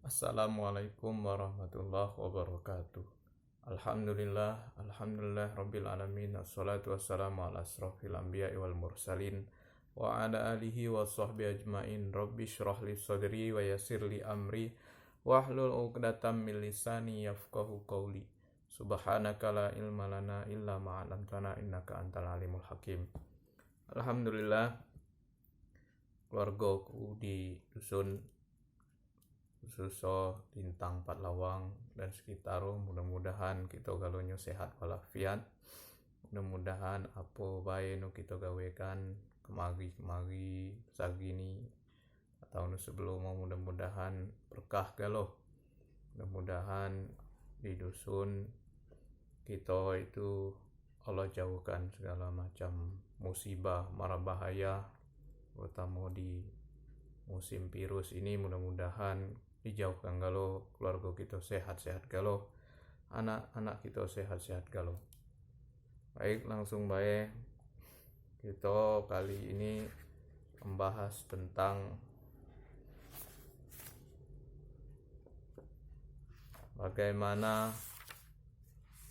Assalamualaikum warahmatullahi wabarakatuh. Alhamdulillah rabbil alamin. Assalatu wassalamu ala asrofil anbiya'i wal mursalin wa ala alihi wa sahbihi ajmain. Rabbi shrah li sadri wa yassir li amri wahlul 'uqdatam min lisani yafqahu qawli. Subhanaka la ilma lana illa ma 'allamtana innaka antal alimul hakim. Alhamdulillah, keluargaku di dusun Suso, Lintang, Patlawang dan sekitar, mudah-mudahan kita galonyo sehat walafiat. Mudah-mudahan apa bae nu kita gawekan kemari sagini atau nu sebelum, mudah-mudahan berkah galo. Mudah-mudahan di dusun kita itu Allah jauhkan segala macam musibah, mara bahaya, terutama di musim virus ini. Mudah-mudahan dijauhkan galo, keluarga kita sehat-sehat galo, anak-anak kita sehat-sehat galo. Baik, langsung baik, kita kali ini membahas tentang bagaimana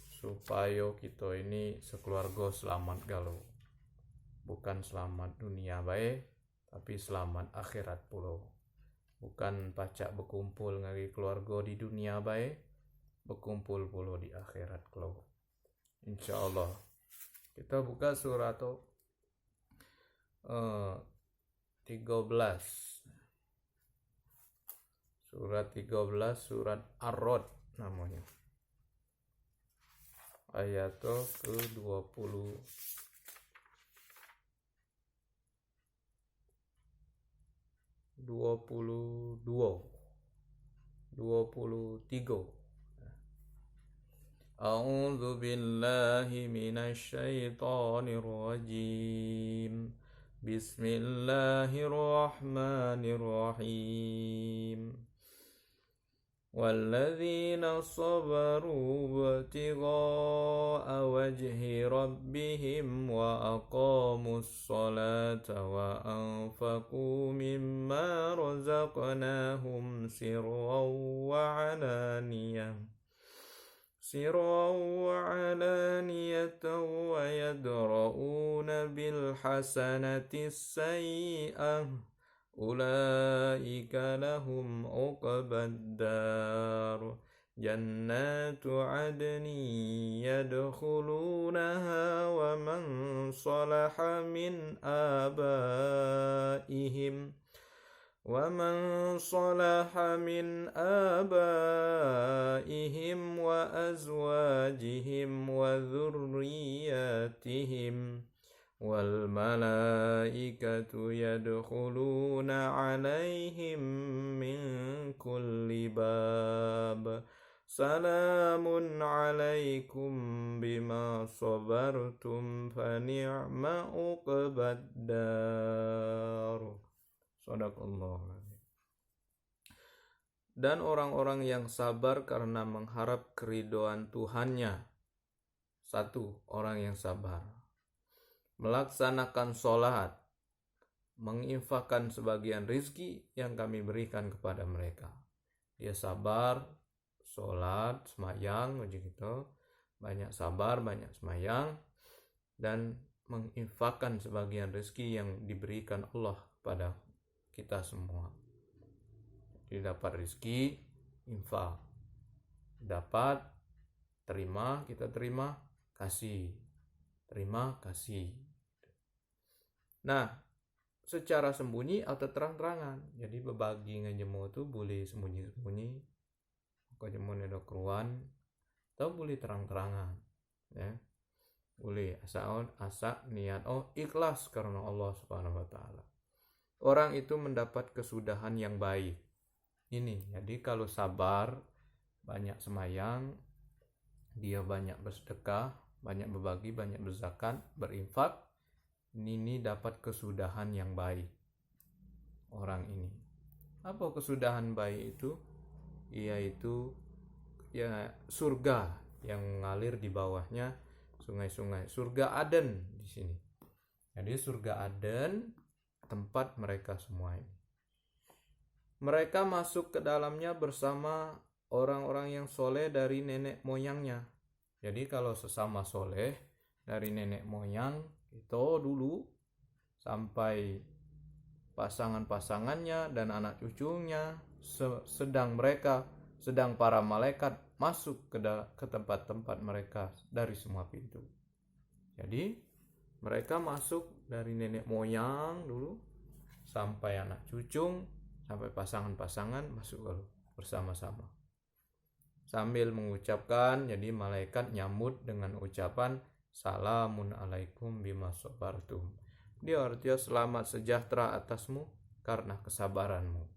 supaya kita ini sekeluarga selamat galo. Bukan selamat dunia baik, tapi selamat akhirat pulau. Bukan pacak berkumpul ngari keluarga di dunia baik, berkumpul pulau di akhirat pulau. Insyaallah. Kita buka surat 13. Surat 13, surat Ar-Rod namanya. Ayat ke-20. 23. A'udzu billahi minasy syaithanir rajim. Bismillahirrahmanirrahim. والذين صبروا ابتغاء وجه ربهم وأقاموا الصلاة وأنفقوا مما رزقناهم سرا وعلانية ويدرؤون بالحسنة السيئة أولئك لهم عقبى الدار جنات عدن يدخلونها ومن صلح من آبائهم وأزواجهم وذرياتهم والملائكة يدخلون عليهم من كل باب سلام عليكم بما صبرتم فنعم عقبى الدار. Shadaqallah. Dan orang-orang yang sabar karena mengharap keridhaan Tuhannya. 1. Orang yang sabar melaksanakan sholat, menginfakkan sebagian rizki yang kami berikan kepada mereka. Dia sabar, sholat, semayang, begitu, banyak sabar, banyak semayang, dan menginfakkan sebagian rizki yang diberikan Allah kepada kita semua. Jadi dapat rizki, infak. Dapat, terima, kita terima, kasih. Terima kasih. Nah, secara sembunyi atau terang-terangan. Jadi berbagi ngejemu itu boleh sembunyi-sembunyi, ngejemu ada keruan, atau boleh terang-terangan, ya. Boleh asa niat ikhlas karena Allah Subhanahu wa taala. Orang itu mendapat kesudahan yang baik. Ini, jadi kalau sabar, banyak semayang, dia banyak bersedekah, banyak berbagi, banyak berzakat, berinfak, ini dapat kesudahan yang baik. Orang ini. Apa kesudahan baik itu? Yaitu surga yang mengalir di bawahnya sungai-sungai. Surga Aden di sini. Jadi surga Aden tempat mereka semua ini. mereka masuk ke dalamnya bersama orang-orang yang soleh dari nenek moyangnya. Jadi kalau sesama soleh dari nenek moyang itu dulu sampai pasangan-pasangannya dan anak cucunya, sedang para malaikat masuk ke tempat-tempat mereka dari semua pintu. Jadi mereka masuk dari nenek moyang dulu sampai anak cucu, sampai pasangan-pasangan masuk bersama-sama. Sambil mengucapkan, jadi malaikat nyambut dengan ucapan salamun alaikum bima sabartum. Dia artinya selamat sejahtera atasmu karena kesabaranmu.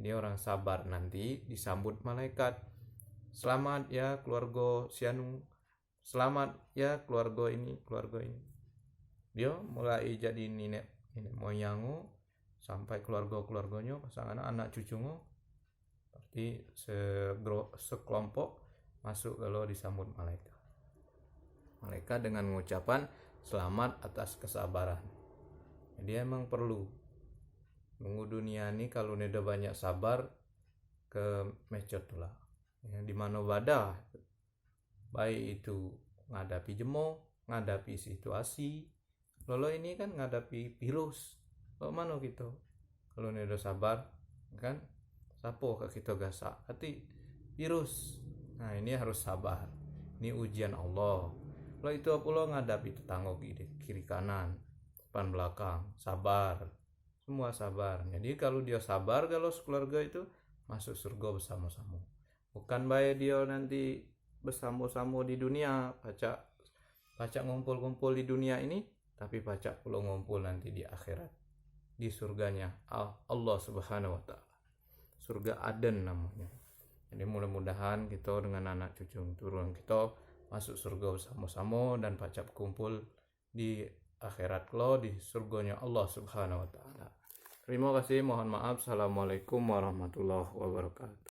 Jadi orang sabar nanti disambut malaikat. Selamat ya keluarga sianu. Selamat ya keluarga ini. Dia mulai jadi nenek moyangmu sampai keluarganya, pasangan anak cucumu. Berarti sekelompok masuk kalau disambut malaikat. Malaikat dengan mengucapkan selamat atas kesabaran. Jadi emang perlu nunggu dunia ini kalau udah banyak sabar ke mecot lah. Di mana wadah baik itu ngadapi jemo, ngadapi situasi. Lolo ini kan ngadapi virus. Lo mana gitu? Kalau udah sabar kan sapo ke kita gasak hati virus. Nah ini harus sabar. Ini ujian Allah. Lo itu apa lo ngadapi tetangga kiri kanan, depan belakang, sabar. Semua sabar. Jadi kalau dia sabar, kalau sekeluarga itu masuk surga bersama-sama. Bukan baik dia nanti bersama-sama di dunia, pacak ngumpul-ngumpul di dunia ini, tapi pacak pulau ngumpul nanti di akhirat, di surganya Allah Subhanahu wa Ta'ala. Surga Aden namanya. Jadi mudah-mudahan kita dengan anak cucu turun kita masuk surga bersama-sama dan pacak kumpul di akhirat lo di surganya Allah Subhanahu wa Ta'ala. Terima kasih, mohon maaf. Assalamualaikum warahmatullahi wabarakatuh.